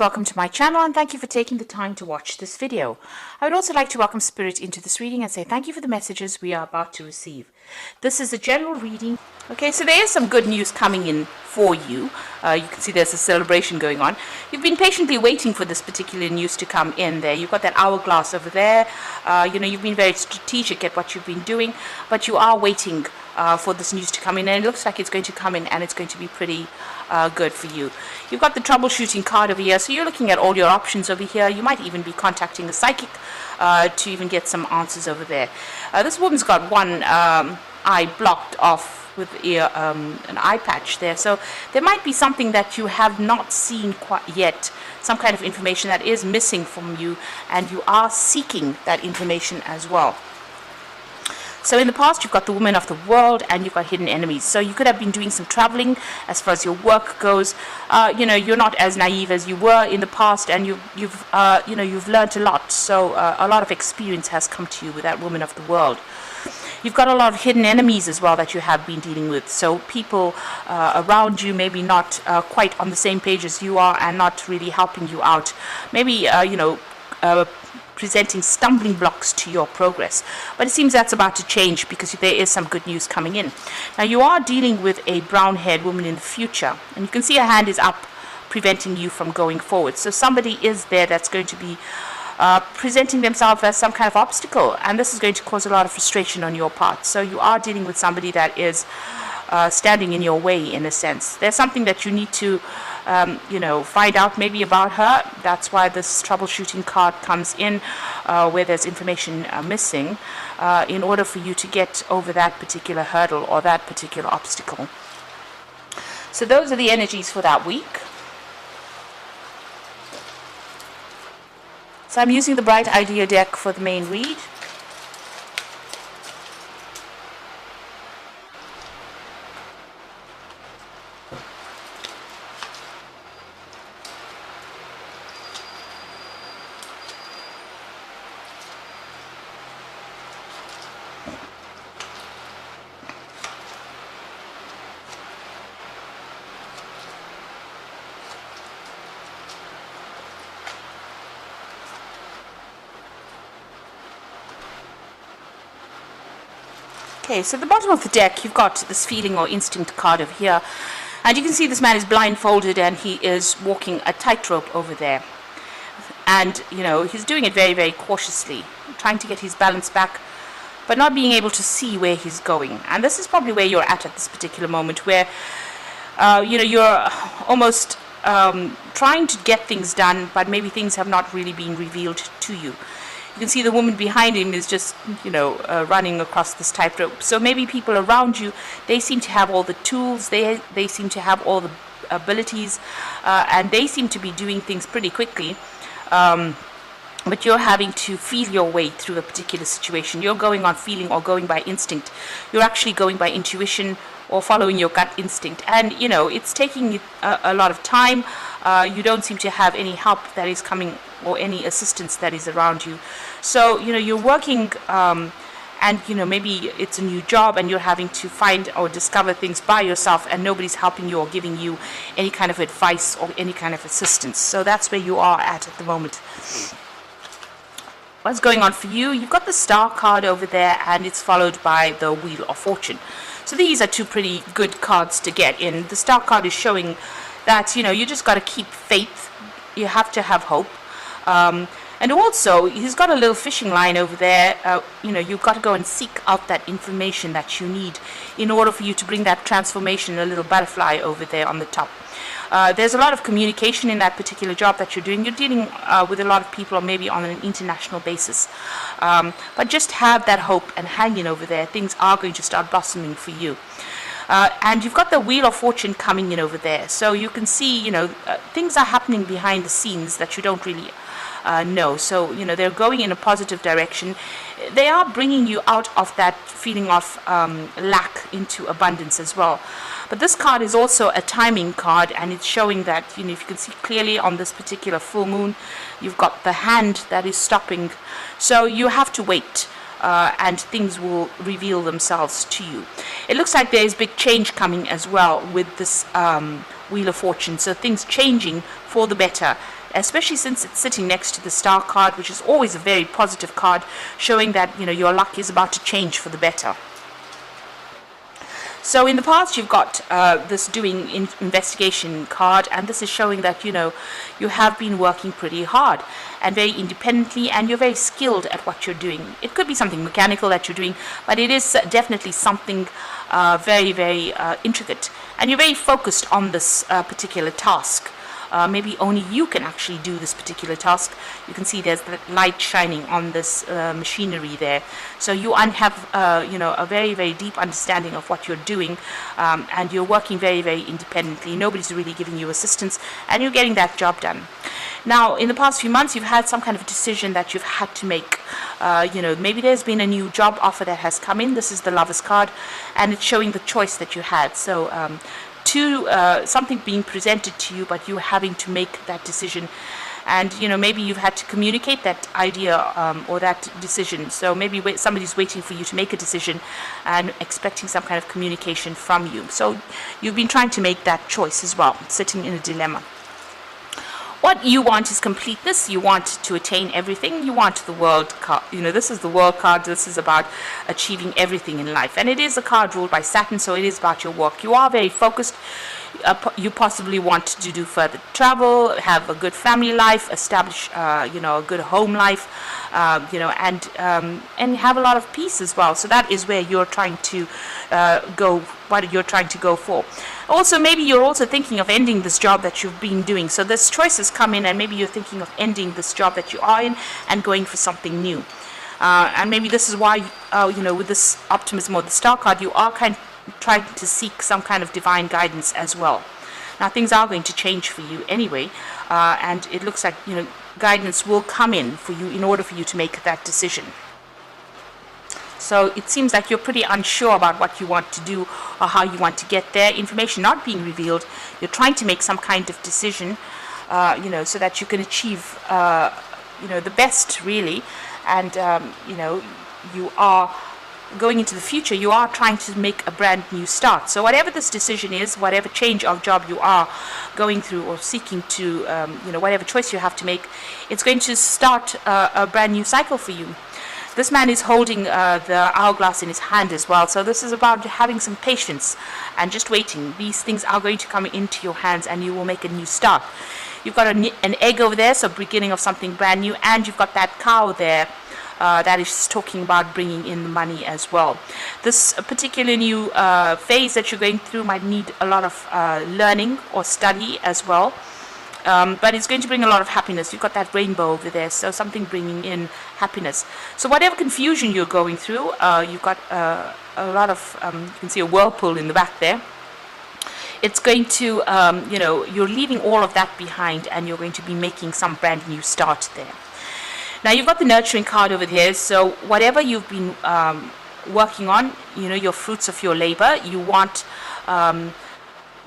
Welcome to my channel and thank you for taking the time to watch this video. I would also like to welcome Spirit into this reading and say thank you for the messages we are about to receive. This is a general reading. Okay, so there is some good news coming in for you. You can see there's a celebration going on. You've been patiently waiting for this particular news to come in there. You've got that hourglass over there. You've been very strategic at what you've been doing, but you are waiting for this news to come in, and it looks like it's going to come in and it's going to be pretty good for you. You've got the troubleshooting card over here, so you're looking at all your options over here. You might even be contacting a psychic to even get some answers over there. This woman's got one eye blocked off with an eye patch there, so there might be something that you have not seen quite yet, some kind of information that is missing from you, and you are seeking that information as well. So in the past, you've got the woman of the world and you've got hidden enemies. So you could have been doing some traveling as far as your work goes. You're not as naive as you were in the past, and you've learned a lot. So a lot of experience has come to you with that woman of the world. You've got a lot of hidden enemies as well that you have been dealing with. So people around you maybe not quite on the same page as you are and not really helping you out. Maybe, presenting stumbling blocks to your progress. But it seems that's about to change because there is some good news coming in. Now you are dealing with a brown-haired woman in the future, and you can see her hand is up preventing you from going forward. So somebody is there that's going to be presenting themselves as some kind of obstacle, and this is going to cause a lot of frustration on your part. So you are dealing with somebody that is standing in your way, in a sense. There's something that you need to find out maybe about her. That's why this troubleshooting card comes in, where there's information missing, in order for you to get over that particular hurdle or that particular obstacle. So those are the energies for that week. So I'm using the Bright Idea deck for the main read. Okay, so at the bottom of the deck, you've got this feeling or instinct card over here. And you can see this man is blindfolded and he is walking a tightrope over there. And, he's doing it very, very cautiously, trying to get his balance back, but not being able to see where he's going. And this is probably where you're at this particular moment, where, you're almost trying to get things done, but maybe things have not really been revealed to you. You can see the woman behind him is just, running across this tightrope. So maybe people around you, they seem to have all the tools, they seem to have all the abilities, and they seem to be doing things pretty quickly. But you're having to feel your way through a particular situation. You're going on feeling or going by instinct. You're actually going by intuition or following your gut instinct. And, it's taking a lot of time. You don't seem to have any help that is coming or any assistance that is around you. So, you're working and, maybe it's a new job and you're having to find or discover things by yourself, and nobody's helping you or giving you any kind of advice or any kind of assistance. So that's where you are at the moment. What's going on for you? You've got the Star card over there, and it's followed by the Wheel of Fortune. So these are two pretty good cards to get in. The Star card is showing that, you just got to keep faith. You have to have hope. And also, he's got a little fishing line over there. You've got to go and seek out that information that you need in order for you to bring that transformation, a little butterfly over there on the top. There's a lot of communication in that particular job that you're doing. You're dealing with a lot of people, or maybe on an international basis. But just have that hope and hang in over there. Things are going to start blossoming for you. And you've got the Wheel of Fortune coming in over there. So you can see, things are happening behind the scenes that you don't really know. So, they're going in a positive direction. They are bringing you out of that feeling of lack into abundance as well. But this card is also a timing card, and it's showing that, if you can see clearly on this particular full moon, you've got the hand that is stopping. So you have to wait. And things will reveal themselves to you. It looks like there is big change coming as well with this Wheel of Fortune. So things changing for the better especially since it's sitting next to the Star card, which is always a very positive card, showing that, you know, your luck is about to change for the better. So in the past, you've got this doing investigation card, and this is showing that, you know, you have been working pretty hard and very independently, and you're very skilled at what you're doing. It could be something mechanical that you're doing, but it is definitely something very, very intricate, and you're very focused on this particular task. Maybe only you can actually do this particular task. You can see there's the light shining on this machinery there. So you have, you know, a very, very deep understanding of what you're doing, and you're working very, very independently. Nobody's really giving you assistance, and you're getting that job done. Now, in the past few months, you've had some kind of decision that you've had to make. You know, maybe there's been a new job offer that has come in. This is the Lover's card, and it's showing the choice that you had. So, something being presented to you, but you having to make that decision, and you know, maybe you've had to communicate that idea or that decision. So maybe somebody's waiting for you to make a decision and expecting some kind of communication from you. So you've been trying to make that choice as well, sitting in a dilemma. What you want is completeness. You want to attain everything. You want the world card. You know, this is the world card. This is about achieving everything in life. And it is a card ruled by Saturn, so it is about your work. You are very focused. You possibly want to do further travel, have a good family life, establish, you know, a good home life, you know, and have a lot of peace as well. So that is where you're trying to go, what you're trying to go for. Also, maybe you're also thinking of ending this job that you've been doing. So this choices come in, and maybe you're thinking of ending this job that you are in and going for something new. And maybe this is why, you know, with this optimism or the Star card, you are kind of trying to seek some kind of divine guidance as well. Now, things are going to change for you anyway, and it looks like, you know, guidance will come in for you in order for you to make that decision. So it seems like you're pretty unsure about what you want to do or how you want to get there. Information not being revealed. You're trying to make some kind of decision, you know, so that you can achieve, you know, the best really. And, you know, you are going into the future, you are trying to make a brand new start. So whatever this decision is, whatever change of job you are going through or seeking to, you know, whatever choice you have to make, it's going to start a brand new cycle for you. This man is holding the hourglass in his hand as well. So this is about having some patience and just waiting. These things are going to come into your hands, and you will make a new start. You've got an egg over there, so beginning of something brand new, and you've got that cow there. That is talking about bringing in the money as well. This particular new phase that you're going through might need a lot of learning or study as well, but it's going to bring a lot of happiness. You've got that rainbow over there, so something bringing in happiness. So whatever confusion you're going through, you've got a lot of, you can see a whirlpool in the back there. It's going to, you know, you're leaving all of that behind, and you're going to be making some brand new start there. Now, you've got the nurturing card over here, so whatever you've been working on, you know, your fruits of your labor, you want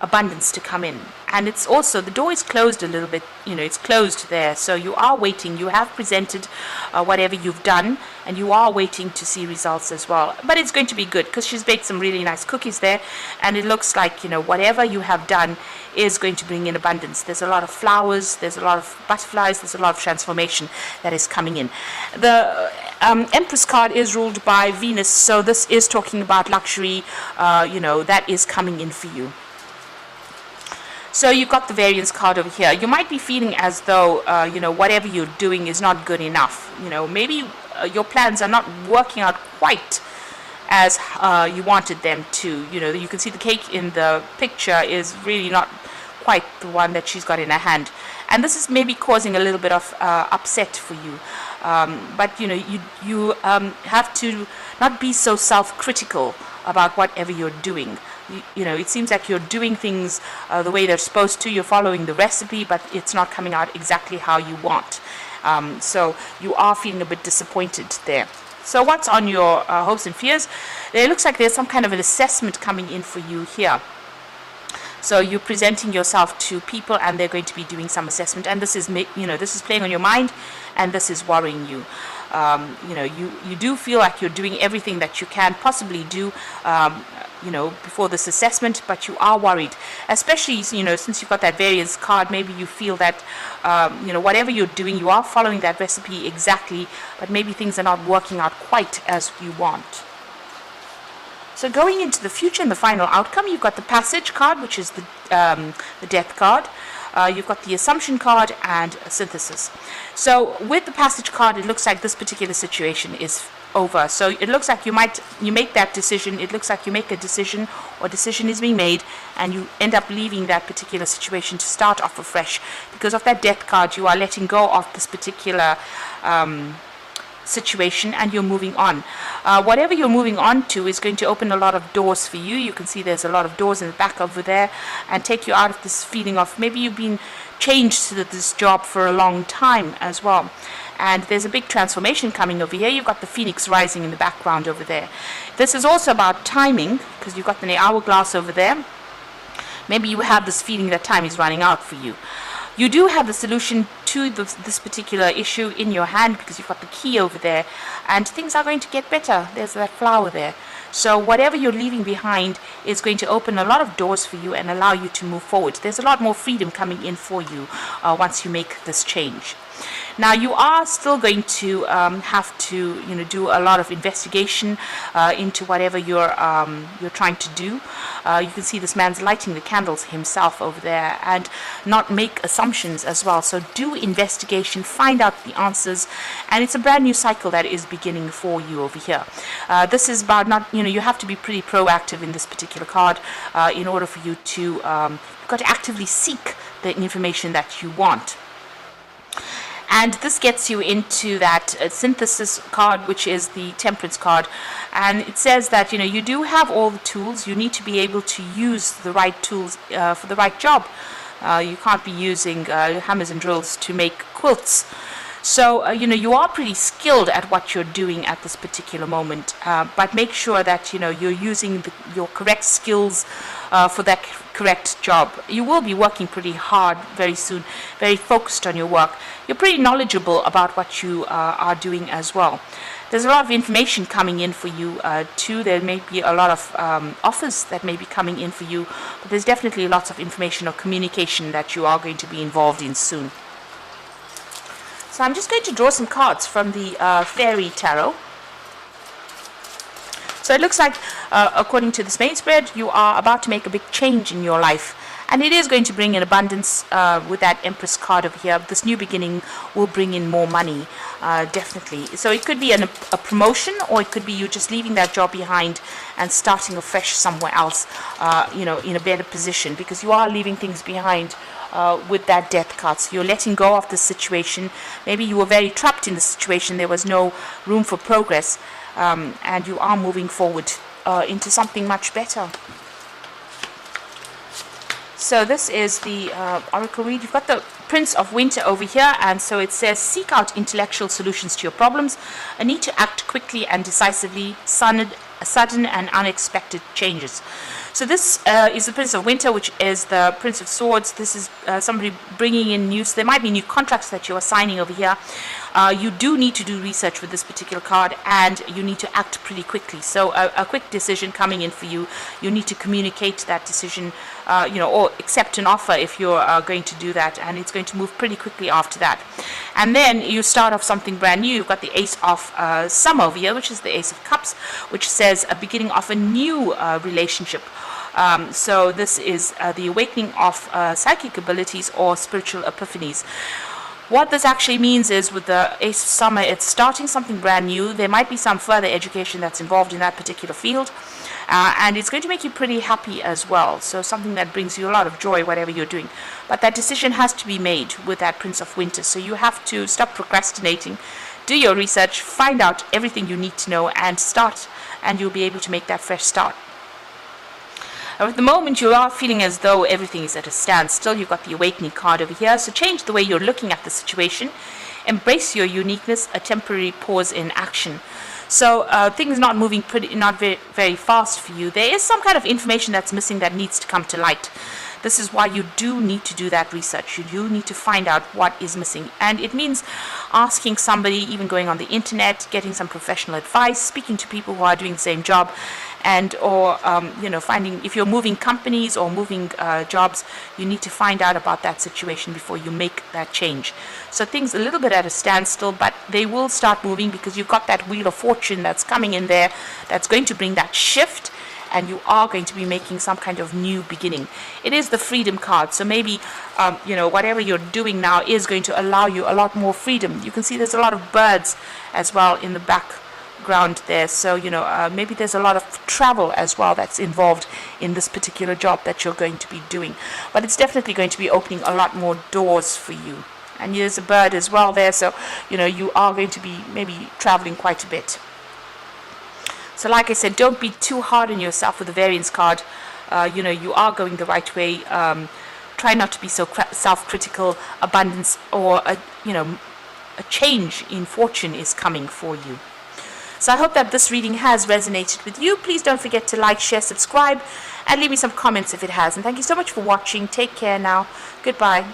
abundance to come in. And it's also, the door is closed a little bit, you know, it's closed there, so you are waiting. You have presented whatever you've done, and you are waiting to see results as well. But it's going to be good, because she's baked some really nice cookies there, and it looks like, you know, whatever you have done is going to bring in abundance. There's a lot of flowers, there's a lot of butterflies, there's a lot of transformation that is coming in. The Empress card is ruled by Venus, so this is talking about luxury, you know, that is coming in for you. So you've got the variance card over here. You might be feeling as though, you know, whatever you're doing is not good enough. You know, maybe your plans are not working out quite as you wanted them to. You know, you can see the cake in the picture is really not quite the one that she's got in her hand. And this is maybe causing a little bit of upset for you. But, you know, you have to not be so self-critical about whatever you're doing. You know, it seems like you're doing things the way they're supposed to. You're following the recipe, but it's not coming out exactly how you want. So you are feeling a bit disappointed there. So what's on your hopes and fears? It looks like there's some kind of an assessment coming in for you here. So you're presenting yourself to people, and they're going to be doing some assessment. And this is, you know, this is playing on your mind, and this is worrying you. You know, you do feel like you're doing everything that you can possibly do. before this assessment, but you are worried, especially, since you've got that variance card. Maybe you feel that, whatever you're doing, you are following that recipe exactly, but maybe things are not working out quite as you want. So going into the future and the final outcome, you've got the Passage card, which is the Death card. You've got the Assumption card and Synthesis. So with the Passage card, it looks like this particular situation is over. So it looks like you make that decision. It looks like you make a decision, or decision is being made, and you end up leaving that particular situation to start off afresh. Because of that Death card, you are letting go of this particular situation, and you're moving on. Whatever you're moving on to is going to open a lot of doors for you. You can see there's a lot of doors in the back over there, and take you out of this feeling of maybe you've been changed to this job for a long time as well. And there's a big transformation coming over here. You've got the Phoenix rising in the background over there. This is also about timing, because you've got the hourglass over there. Maybe you have this feeling that time is running out for you. You do have the solution to this particular issue in your hand, because you've got the key over there, and things are going to get better. There's that flower there. So whatever you're leaving behind is going to open a lot of doors for you and allow you to move forward. There's a lot more freedom coming in for you once you make this change. Now, you are still going to have to, do a lot of investigation into whatever you're trying to do. You can see this man's lighting the candles himself over there, and not make assumptions as well. So do investigation, find out the answers, and it's a brand new cycle that is beginning for you over here. This is about you have to be pretty proactive in this particular card in order for you to, you've got to actively seek the information that you want. And this gets you into that Synthesis card, which is the Temperance card. And it says that, you do have all the tools. You need to be able to use the right tools for the right job. You can't be using hammers and drills to make quilts. So, you are pretty skilled at what you're doing at this particular moment. But make sure that, you're using your correct skills for that correct job. You will be working pretty hard very soon, very focused on your work. You're pretty knowledgeable about what you are doing as well. There's a lot of information coming in for you too. There may be a lot of offers that may be coming in for you, but there's definitely lots of information or communication that you are going to be involved in soon. So I'm just going to draw some cards from the Fairy Tarot. So it looks like, according to this main spread, you are about to make a big change in your life. And it is going to bring in abundance with that Empress card over here. This new beginning will bring in more money, definitely. So it could be a promotion, or it could be you just leaving that job behind and starting afresh somewhere else, in a better position, because you are leaving things behind. With that Death card. So you're letting go of the situation. Maybe you were very trapped in the situation. There was no room for progress. And you are moving forward into something much better. So this is the Oracle read. You've got the Prince of Winter over here, and so it says, seek out intellectual solutions to your problems, a need to act quickly and decisively, sudden and unexpected changes. So this is the Prince of Winter, which is the Prince of Swords. This is somebody bringing in news. There might be new contracts that you are signing over here. You do need to do research with this particular card, and you need to act pretty quickly. So a quick decision coming in for you. You need to communicate that decision, or accept an offer if you're going to do that, and it's going to move pretty quickly after that. And then you start off something brand new. You've got the Ace of Summer over here, which is the Ace of Cups, which says a beginning of a new relationship. So this is the awakening of psychic abilities or spiritual epiphanies. What this actually means is, with the Ace of Summer, it's starting something brand new. There might be some further education that's involved in that particular field, and it's going to make you pretty happy as well. So something that brings you a lot of joy, whatever you're doing. But that decision has to be made with that Prince of Winter. So you have to stop procrastinating, do your research, find out everything you need to know, and start, and you'll be able to make that fresh start. At the moment, you are feeling as though everything is at a standstill. You've got the Awakening card over here. So change the way you're looking at the situation. Embrace your uniqueness, a temporary pause in action. So things not moving not very fast for you. There is some kind of information that's missing that needs to come to light. this is why you do need to do that research. You do need to find out what is missing. And it means asking somebody, even going on the internet, getting some professional advice, speaking to people who are doing the same job, and or finding, if you're moving companies or moving jobs, you need to find out about that situation before you make that change. So things a little bit at a standstill, but they will start moving because you've got that wheel of fortune that's coming in there, that's going to bring that shift, and you are going to be making some kind of new beginning. It is the freedom card, so maybe whatever you're doing now is going to allow you a lot more freedom. You can see there's a lot of birds as well in the background there, so maybe there's a lot of travel as well that's involved in this particular job that you're going to be doing, but it's definitely going to be opening a lot more doors for you. And there's a bird as well there, so you are going to be maybe traveling quite a bit. So like I said, don't be too hard on yourself with the variance card. You are going the right way. Try not to be so self-critical. Abundance or a change in fortune is coming for you. So I hope that this reading has resonated with you. Please don't forget to like, share, subscribe, and leave me some comments if it has. And thank you so much for watching. Take care now. Goodbye.